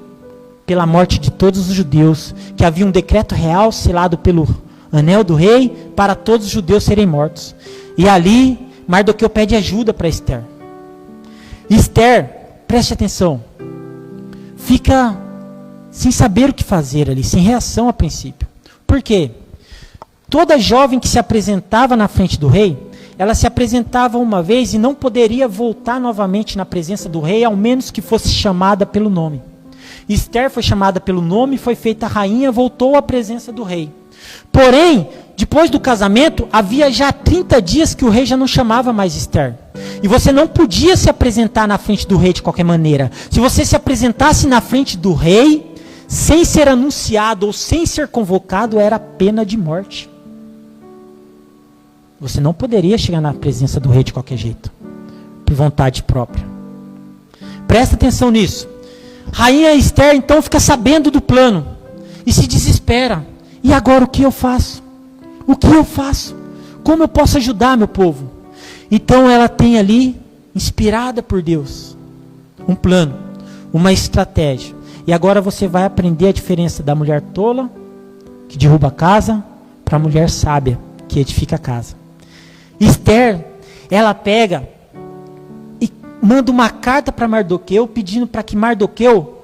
pela morte de todos os judeus, que havia um decreto real selado pelo anel do rei, para todos os judeus serem mortos. E ali, Mardoqueu pede ajuda para Esther. Esther, preste atenção, fica sem saber o que fazer ali, sem reação a princípio. Por quê? Toda jovem que se apresentava na frente do rei, ela se apresentava uma vez e não poderia voltar novamente na presença do rei, ao menos que fosse chamada pelo nome. Esther foi chamada pelo nome, foi feita rainha, voltou à presença do rei. Porém, depois do casamento, havia já 30 dias que o rei já não chamava mais Esther. E você não podia se apresentar na frente do rei de qualquer maneira. Se você se apresentasse na frente do rei, sem ser anunciado ou sem ser convocado, era pena de morte. Você não poderia chegar na presença do rei de qualquer jeito, por vontade própria. Presta atenção nisso. Rainha Esther então fica sabendo do plano e se desespera. E agora o que eu faço? O que eu faço? Como eu posso ajudar meu povo? Então ela tem ali, inspirada por Deus, um plano, uma estratégia. E agora você vai aprender a diferença da mulher tola, que derruba a casa, para a mulher sábia, que edifica a casa. Esther, ela pega e manda uma carta para Mardoqueu, pedindo para que Mardoqueu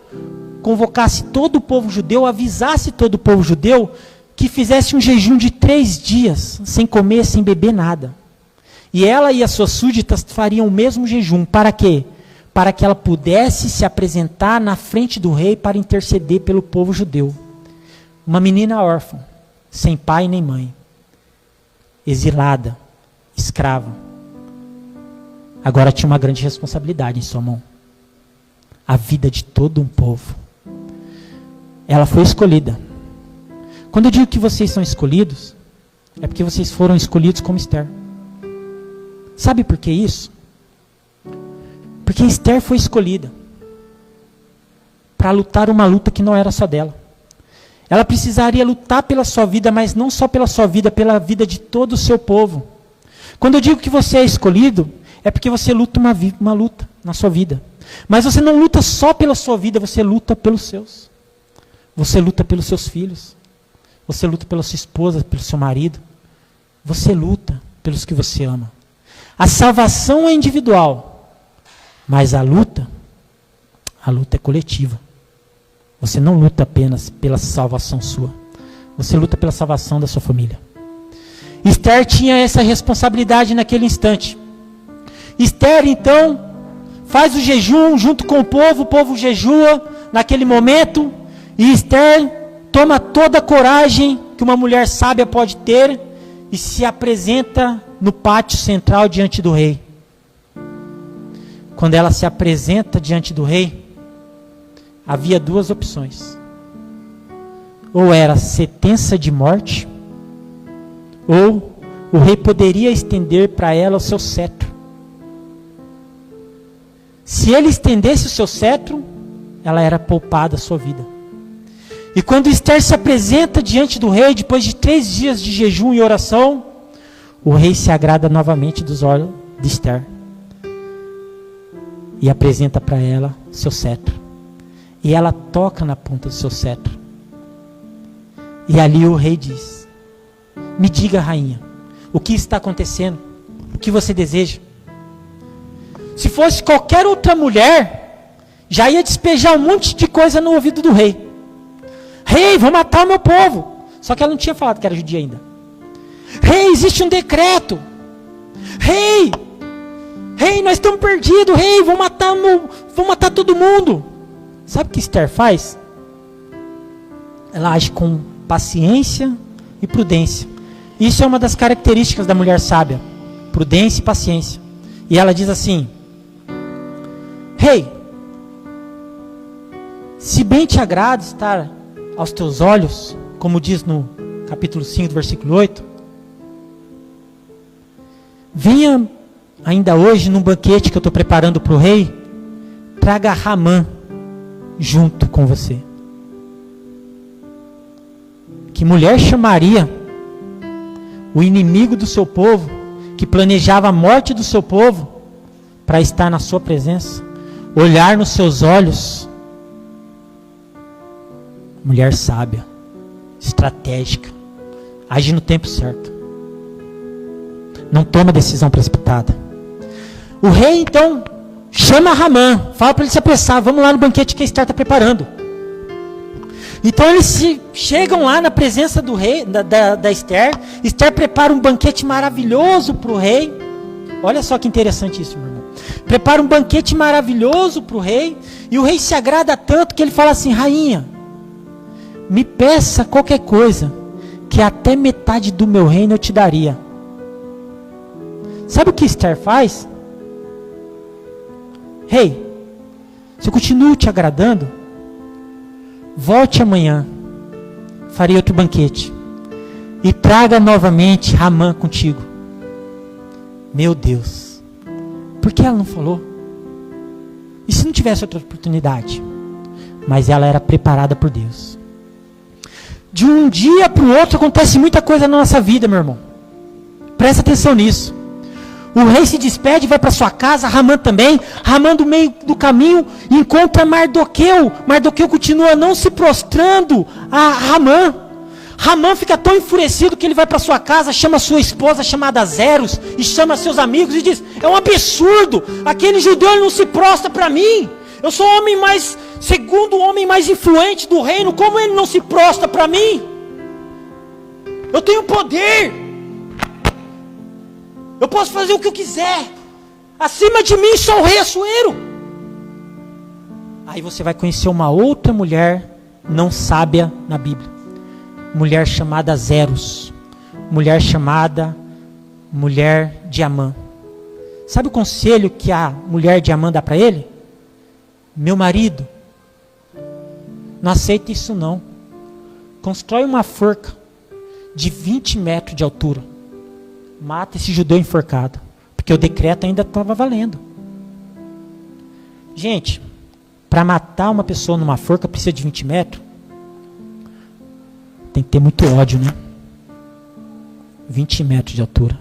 convocasse todo o povo judeu, avisasse todo o povo judeu, que fizesse um jejum de 3 dias, sem comer, sem beber nada. E ela e as suas súditas fariam o mesmo jejum. Para quê? Para que ela pudesse se apresentar na frente do rei para interceder pelo povo judeu. Uma menina órfã, sem pai nem mãe, exilada, escrava. Agora tinha uma grande responsabilidade em sua mão. A vida de todo um povo. Ela foi escolhida. Quando eu digo que vocês são escolhidos, é porque vocês foram escolhidos como Esther. Sabe por que isso? Porque Esther foi escolhida para lutar uma luta que não era só dela. Ela precisaria lutar pela sua vida, mas não só pela sua vida, pela vida de todo o seu povo. Quando eu digo que você é escolhido, é porque você luta uma luta na sua vida. Mas você não luta só pela sua vida, você luta pelos seus. Você luta pelos seus filhos. Você luta pela sua esposa, pelo seu marido. Você luta pelos que você ama. A salvação é individual, mas a luta é coletiva. Você não luta apenas pela salvação sua. Você luta pela salvação da sua família. Esther tinha essa responsabilidade naquele instante. Esther, então, faz o jejum junto com o povo jejua naquele momento, e Esther toma toda a coragem que uma mulher sábia pode ter e se apresenta no pátio central diante do rei. Quando ela se apresenta diante do rei, havia 2 opções. Ou era sentença de morte, ou o rei poderia estender para ela o seu cetro. Se ele estendesse o seu cetro, ela era poupada a sua vida. E quando Esther se apresenta diante do rei, depois de 3 dias de jejum e oração, o rei se agrada novamente dos olhos de Esther. E apresenta para ela seu cetro. e ela toca na ponta do seu cetro. E ali o rei diz: me diga, rainha, o que está acontecendo? O que você deseja? Se fosse qualquer outra mulher, já ia despejar um monte de coisa no ouvido do rei. Rei, vou matar o meu povo. Só que ela não tinha falado que era judia ainda. Rei, existe um decreto. Rei, nós estamos perdidos. Rei, vou matar todo mundo. Sabe o que Esther faz? Ela age com paciência e prudência. Isso é uma das características da mulher sábia. Prudência e paciência. E ela diz assim: rei, se bem te agrada estar aos teus olhos, como diz no capítulo 5, versículo 8, venha ainda hoje num banquete que eu estou preparando para o rei, traga Ramã junto com você. Que mulher chamaria o inimigo do seu povo, que planejava a morte do seu povo, para estar na sua presença, olhar nos seus olhos? Mulher sábia, estratégica, age no tempo certo, não toma decisão precipitada. O rei então chama Ramã, fala para ele se apressar, vamos lá no banquete que a Esther está preparando. Então eles chegam lá na presença do rei, da Esther. Esther prepara um banquete maravilhoso para o rei. Olha só que interessante isso, meu irmão. Prepara um banquete maravilhoso para o rei, e o rei se agrada tanto que ele fala assim: rainha, me peça qualquer coisa, que até metade do meu reino eu te daria. Sabe o que Esther faz? Rei, se eu continuo te agradando, volte amanhã, farei outro banquete, e traga novamente Ramã contigo. Meu Deus, por que ela não falou? E se não tivesse outra oportunidade? Mas ela era preparada por Deus. De um dia para o outro acontece muita coisa na nossa vida, meu irmão. Presta atenção nisso. O rei se despede, vai para sua casa, Ramã também. Ramã, do meio do caminho, encontra Mardoqueu. Mardoqueu continua não se prostrando a Ramã. Ramã fica tão enfurecido que ele vai para sua casa, chama sua esposa chamada Zeros, e chama seus amigos e diz: é um absurdo, aquele judeu ele não se prostra para mim. Eu sou o homem mais, segundo o homem mais influente do reino, como ele não se prostra para mim? Eu tenho poder. Eu posso fazer o que eu quiser. Acima de mim só o rei Assuero. Aí você vai conhecer uma outra mulher não sábia na Bíblia. Mulher chamada Zeros. Mulher chamada mulher de Amã. Sabe o conselho que a mulher de Amã dá para ele? Meu marido, não aceita isso não. Constrói uma forca de 20 metros de altura. Mata esse judeu enforcado, porque o decreto ainda estava valendo. Gente, para matar uma pessoa numa forca precisa de 20 metros. Tem que ter muito ódio, né? 20 metros de altura.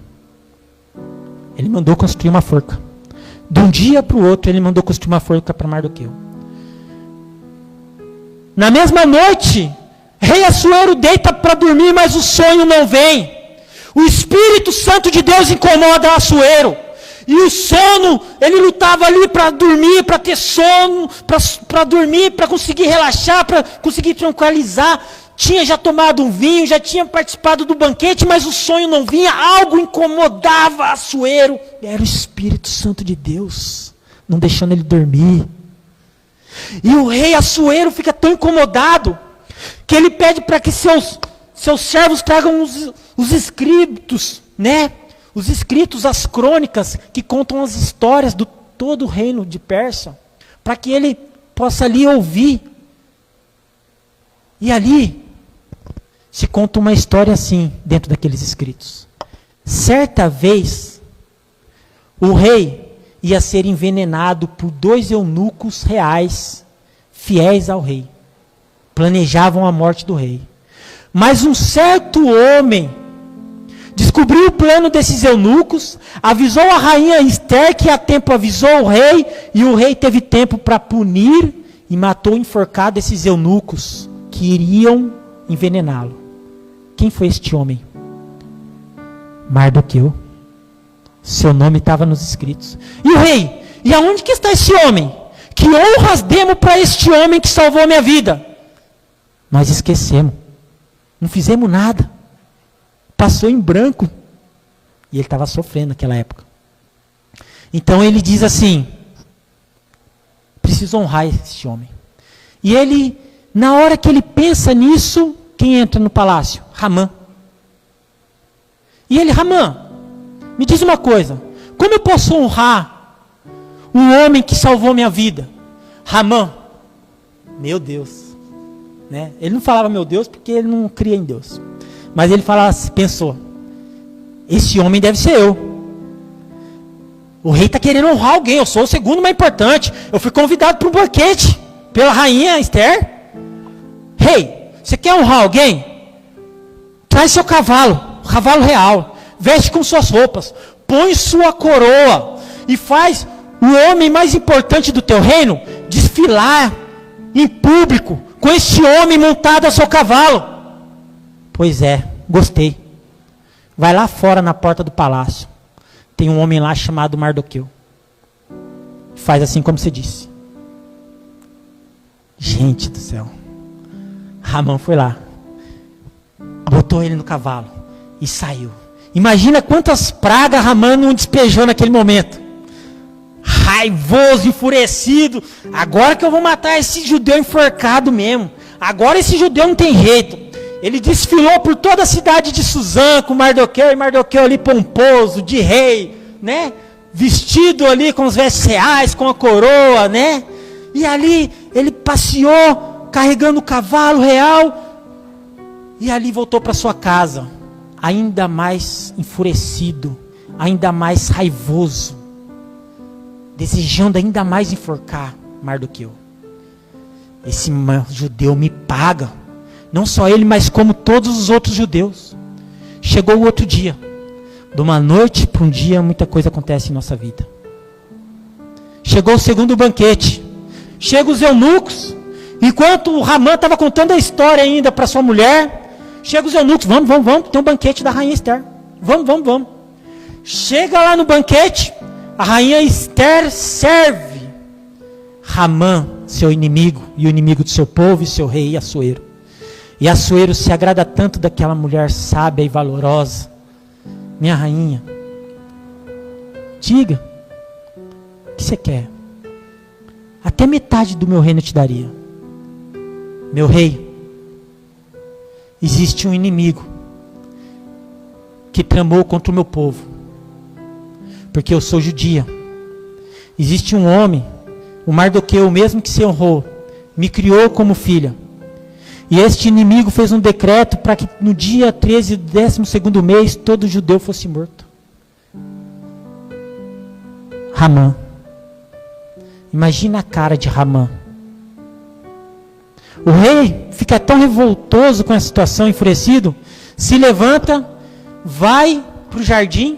Ele mandou construir uma forca. De um dia para o outro, ele mandou construir uma forca para Mardoqueu. Na mesma noite, rei Assuero deita para dormir, mas o sonho não vem. O Espírito Santo de Deus incomoda Assuero. E o sono, ele lutava ali para dormir, para ter sono, para dormir, para conseguir relaxar, para conseguir tranquilizar. Tinha já tomado um vinho, já tinha participado do banquete, mas o sonho não vinha. Algo incomodava Assuero. Era o Espírito Santo de Deus, não deixando ele dormir. E o rei Assuero fica tão incomodado, que ele pede para que seus servos tragam os escritos, né? Os escritos, as crônicas, que contam as histórias do todo o reino de Pérsia, para que ele possa ali ouvir. E ali se conta uma história assim, dentro daqueles escritos. Certa vez, o rei ia ser envenenado por 2 eunucos reais, fiéis ao rei. Planejavam a morte do rei. Mas um certo homem descobriu o plano desses eunucos, avisou a rainha Esther, que a tempo avisou o rei, e o rei teve tempo para punir e matou enforcado esses eunucos que iriam envenená-lo. Quem foi este homem? Mardoqueu. Seu nome estava nos escritos. E o rei, e aonde que está esse homem? Que honras demos para este homem que salvou a minha vida? Nós esquecemos. Não fizemos nada. Passou em branco. E ele estava sofrendo naquela época. Então ele diz assim: preciso honrar este homem. E ele, na hora que ele pensa nisso, quem entra no palácio? Ramã. E ele, Ramã, me diz uma coisa. Como eu posso honrar um homem que salvou minha vida? Ramã, meu Deus. Né? Ele não falava meu Deus porque ele não cria em Deus. Mas ele falava, pensou, esse homem deve ser eu. O rei está querendo honrar alguém, eu sou o segundo mais importante. Eu fui convidado para um banquete pela rainha Esther. Rei, você quer honrar alguém? Traz seu cavalo, o cavalo real. Veste com suas roupas, põe sua coroa e faz o homem mais importante do teu reino desfilar em público com este homem montado a seu cavalo. Pois é, gostei. Vai lá fora na porta do palácio. Tem um homem lá chamado Mardoqueu. Faz assim como você disse. Gente do céu. Ramã foi lá. Botou ele no cavalo e saiu. Imagina quantas pragas Ramã não despejou naquele momento. Raivoso, enfurecido. Agora que eu vou matar esse judeu enforcado mesmo. Agora esse judeu não tem jeito. Ele desfilou por toda a cidade de Suzã com Mardoqueu. E Mardoqueu ali pomposo, de rei, né? Vestido ali com os vestes reais, com a coroa, né? E ali ele passeou carregando o cavalo real. E ali voltou para sua casa, ainda mais enfurecido, ainda mais raivoso, desejando ainda mais enforcar Mardoqueu. Esse judeu me paga, não só ele, mas como todos os outros judeus. Chegou o outro dia, de uma noite para um dia, muita coisa acontece em nossa vida. Chegou o segundo banquete, chegam os eunucos, enquanto o Ramã estava contando a história ainda para sua mulher. Chega os eunucos, vamos, tem um banquete da rainha Esther. Vamos. Chega lá no banquete, a rainha Esther serve Ramã, seu inimigo, e o inimigo do seu povo, e seu rei Assuero. E Assuero se agrada tanto daquela mulher sábia e valorosa. Minha rainha, diga, o que você quer? Até metade do meu reino eu te daria. Meu rei, existe um inimigo que tramou contra o meu povo, porque eu sou judia. Existe um homem, o Mardoqueu, o mesmo que se honrou, me criou como filha. E este inimigo fez um decreto para que no dia 13 do 12º mês todo judeu fosse morto. Ramã. Imagina a cara de Ramã. O rei fica tão revoltoso com a situação, enfurecido, se levanta, vai para o jardim.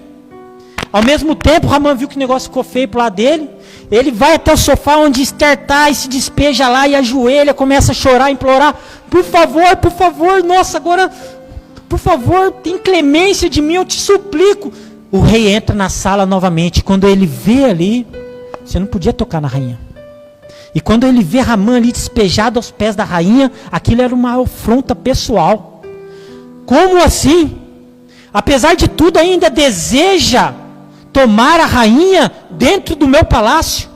Ao mesmo tempo, Ramã viu que o negócio ficou feio para o lado dele. Ele vai até o sofá onde Esther está e se despeja lá e ajoelha, começa a chorar, implorar: por favor, nossa, agora, por favor, tem clemência de mim, eu te suplico. O rei entra na sala novamente. Quando ele vê ali, você não podia tocar na rainha. E quando ele vê Ramã ali despejado aos pés da rainha, aquilo era uma afronta pessoal. Como assim? Apesar de tudo, ainda deseja tomar a rainha dentro do meu palácio?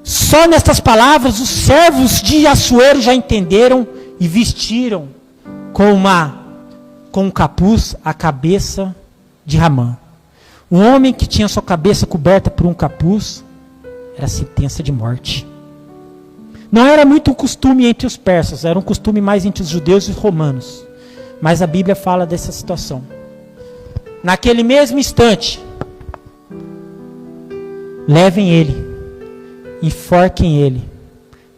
Só nestas palavras os servos de Assuero já entenderam e vestiram com um capuz a cabeça de Ramã. O homem que tinha sua cabeça coberta por um capuz era sentença de morte. Não era muito um costume entre os persas, era um costume mais entre os judeus e os romanos. Mas a Bíblia fala dessa situação. Naquele mesmo instante, levem ele, enforquem ele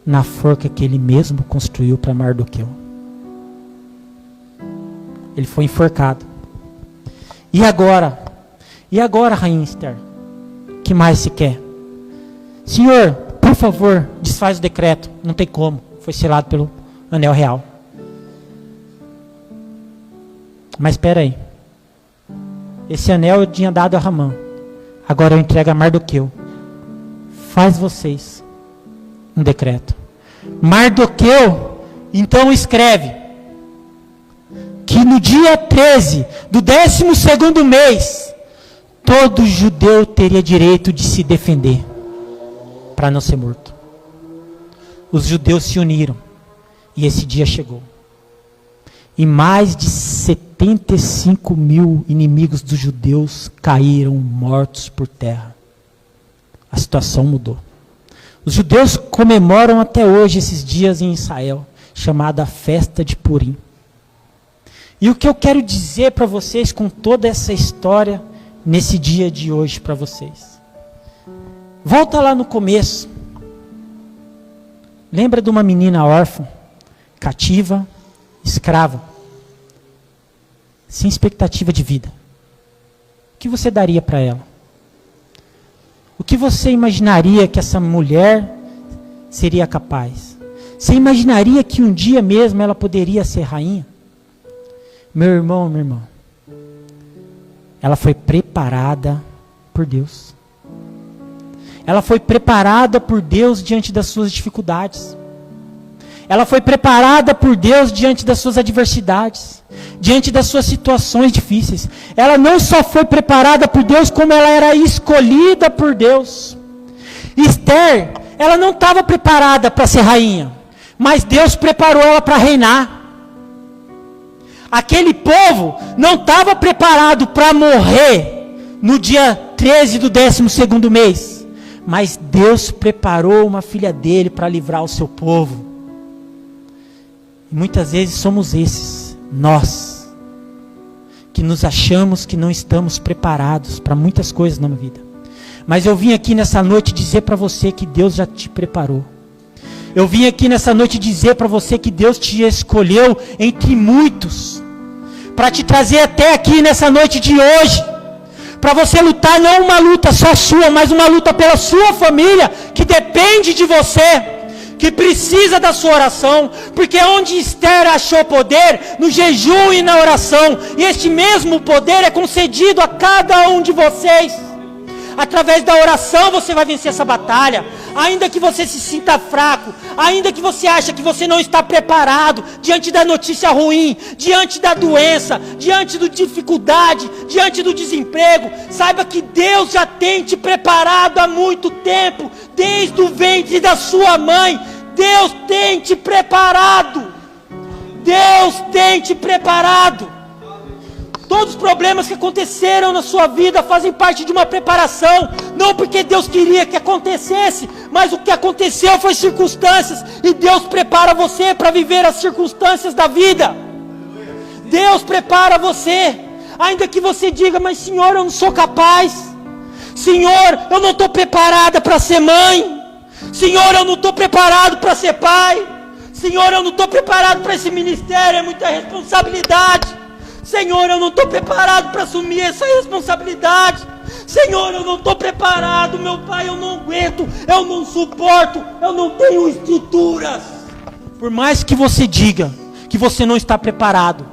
na forca que ele mesmo construiu para Mardoqueu. Ele foi enforcado. E agora, rainha Esther, o que mais se quer? Senhor, por por favor, desfaz o decreto. Não tem como. Foi selado pelo anel real. Mas espera aí. Esse anel eu tinha dado a Ramã. Agora eu entrego a Mardoqueu. Faz vocês um decreto. Mardoqueu, então escreve que no dia 13 do 12º mês, todo judeu teria direito de se defender para não ser morto. Os judeus se uniram e esse dia chegou. E mais de 75 mil inimigos dos judeus caíram mortos por terra. A situação mudou. Os judeus comemoram até hoje esses dias em Israel, chamada Festa de Purim. E o que eu quero dizer para vocês com toda essa história, nesse dia de hoje para vocês. Volta lá no começo. Lembra de uma menina órfã, cativa, escrava, sem expectativa de vida. O que você daria para ela? O que você imaginaria que essa mulher seria capaz? Você imaginaria que um dia mesmo ela poderia ser rainha? Meu irmão, minha irmã, ela foi preparada por Deus. Ela foi preparada por Deus diante das suas dificuldades. Ela foi preparada por Deus diante das suas adversidades, diante das suas situações difíceis. Ela não só foi preparada por Deus, como ela era escolhida por Deus. Esther, ela não estava preparada para ser rainha, mas Deus preparou ela para reinar. Aquele povo não estava preparado para morrer no dia 13 do 12º mês, mas Deus preparou uma filha dele para livrar o seu povo. E muitas vezes somos esses, nós, que nos achamos que não estamos preparados para muitas coisas na vida. Mas eu vim aqui nessa noite dizer para você que Deus já te preparou. Eu vim aqui nessa noite dizer para você que Deus te escolheu entre muitos, para te trazer até aqui nessa noite de hoje, para você lutar não uma luta só sua, mas uma luta pela sua família, que depende de você, que precisa da sua oração, porque onde Esther achou poder, no jejum e na oração, e este mesmo poder é concedido a cada um de vocês. Através da oração você vai vencer essa batalha. Ainda que você se sinta fraco, ainda que você ache que você não está preparado diante da notícia ruim, diante da doença, diante da dificuldade, diante do desemprego, saiba que Deus já tem te preparado há muito tempo, desde o ventre da sua mãe. Deus tem te preparado. Deus tem te preparado. Todos os problemas que aconteceram na sua vida fazem parte de uma preparação, não porque Deus queria que acontecesse, mas o que aconteceu foi circunstâncias, e Deus prepara você para viver as circunstâncias da vida. Deus prepara você, ainda que você diga, mas Senhor, eu não sou capaz, Senhor, eu não estou preparada para ser mãe, Senhor, eu não estou preparado para ser pai, Senhor, eu não estou preparado para esse ministério, é muita responsabilidade. Senhor, eu não estou preparado para assumir essa responsabilidade. Senhor, eu não estou preparado, meu Pai, eu não aguento, eu não suporto, eu não tenho estruturas. Por mais que você diga que você não está preparado,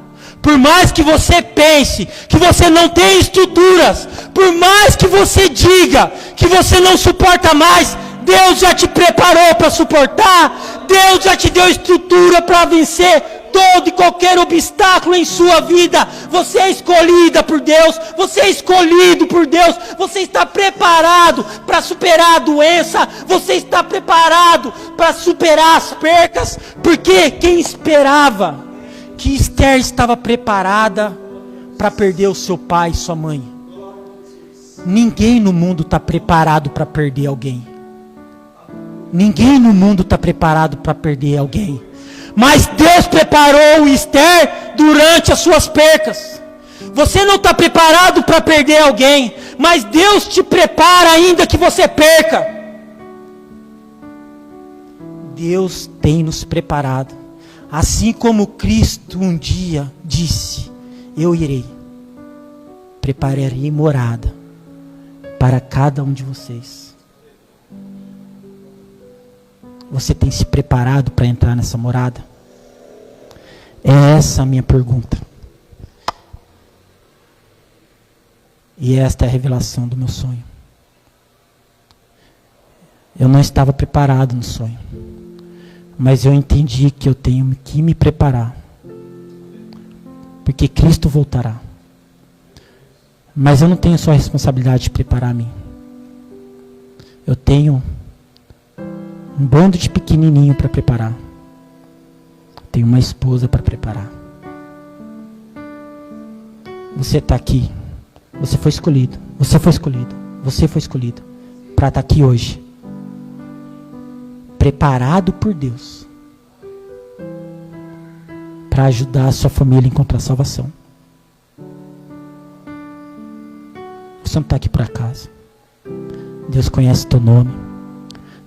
por mais que você pense que você não tem estruturas, por mais que você diga que você não suporta mais, Deus já te preparou para suportar, Deus já te deu estrutura para vencer todo e qualquer obstáculo em sua vida. Você é escolhida por Deus, você é escolhido por Deus, você está preparado para superar a doença, você está preparado para superar as percas, porque quem esperava que Esther estava preparada para perder o seu pai e sua mãe? Ninguém no mundo está preparado para perder alguém. Ninguém no mundo está preparado para perder alguém. Mas Deus preparou Esther durante as suas percas. Você não está preparado para perder alguém, mas Deus te prepara ainda que você perca. Deus tem nos preparado. Assim como Cristo um dia disse, eu irei, prepararei morada para cada um de vocês. Você tem se preparado para entrar nessa morada? É essa a minha pergunta. E esta é a revelação do meu sonho. Eu não estava preparado no sonho, mas eu entendi que eu tenho que me preparar, porque Cristo voltará. Mas eu não tenho só a responsabilidade de preparar a mim. Eu tenho um bando de pequenininho para preparar. Tenho uma esposa para preparar. Você está aqui. Você foi escolhido. Você foi escolhido. Você foi escolhido para estar aqui hoje. Preparado por Deus. Para ajudar a sua família a encontrar salvação. Você não está aqui por acaso. Deus conhece o teu nome.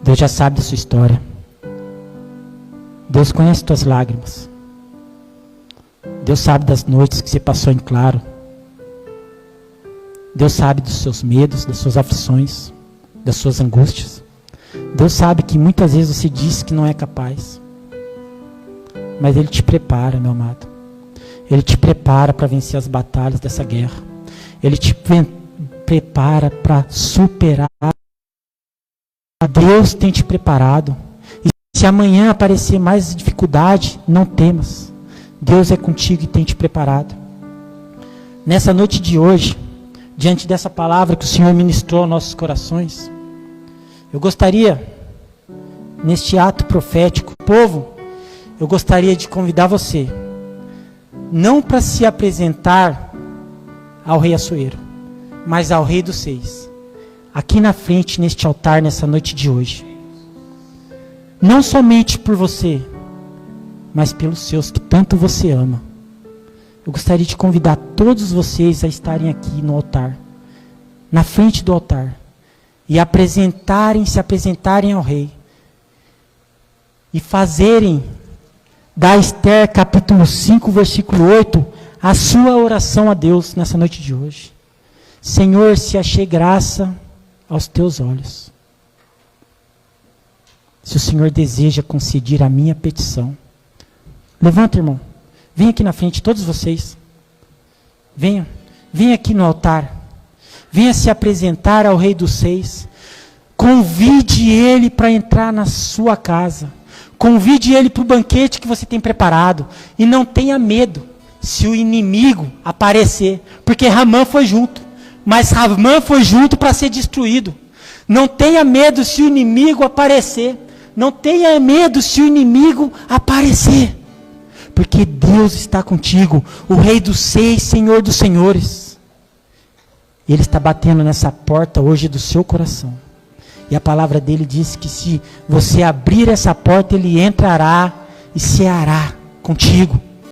Deus já sabe da sua história. Deus conhece tuas lágrimas. Deus sabe das noites que você passou em claro. Deus sabe dos seus medos, das suas aflições, das suas angústias. Deus sabe que muitas vezes você disse que não é capaz. Mas Ele te prepara, meu amado. Ele te prepara para vencer as batalhas dessa guerra. Ele te prepara para superar. Deus tem te preparado. E se amanhã aparecer mais dificuldade, não temas. Deus é contigo e tem te preparado. Nessa noite de hoje, diante dessa palavra que o Senhor ministrou aos nossos corações, eu gostaria, neste ato profético, povo, eu gostaria de convidar você, não para se apresentar ao Rei Açoeiro, mas ao Rei dos Seis, aqui na frente, neste altar, nessa noite de hoje. Não somente por você, mas pelos seus que tanto você ama. Eu gostaria de convidar todos vocês a estarem aqui no altar, na frente do altar, e se apresentarem ao Rei, e fazerem da Esther capítulo 5, versículo 8, a sua oração a Deus nessa noite de hoje. Senhor, se achei graça aos teus olhos. Se o Senhor deseja conceder a minha petição, levanta, irmão. Vem aqui na frente, todos vocês. Venha aqui no altar. Venha se apresentar ao Rei dos Seis. Convide Ele para entrar na sua casa. Convide Ele para o banquete que você tem preparado. E não tenha medo se o inimigo aparecer. Porque Ramã foi junto. Mas Ramã foi junto para ser destruído. Não tenha medo se o inimigo aparecer. Não tenha medo se o inimigo aparecer. Porque Deus está contigo. O Rei dos Seis, Senhor dos Senhores. Ele está batendo nessa porta hoje do seu coração. E a palavra dele diz que se você abrir essa porta, ele entrará e ceará contigo.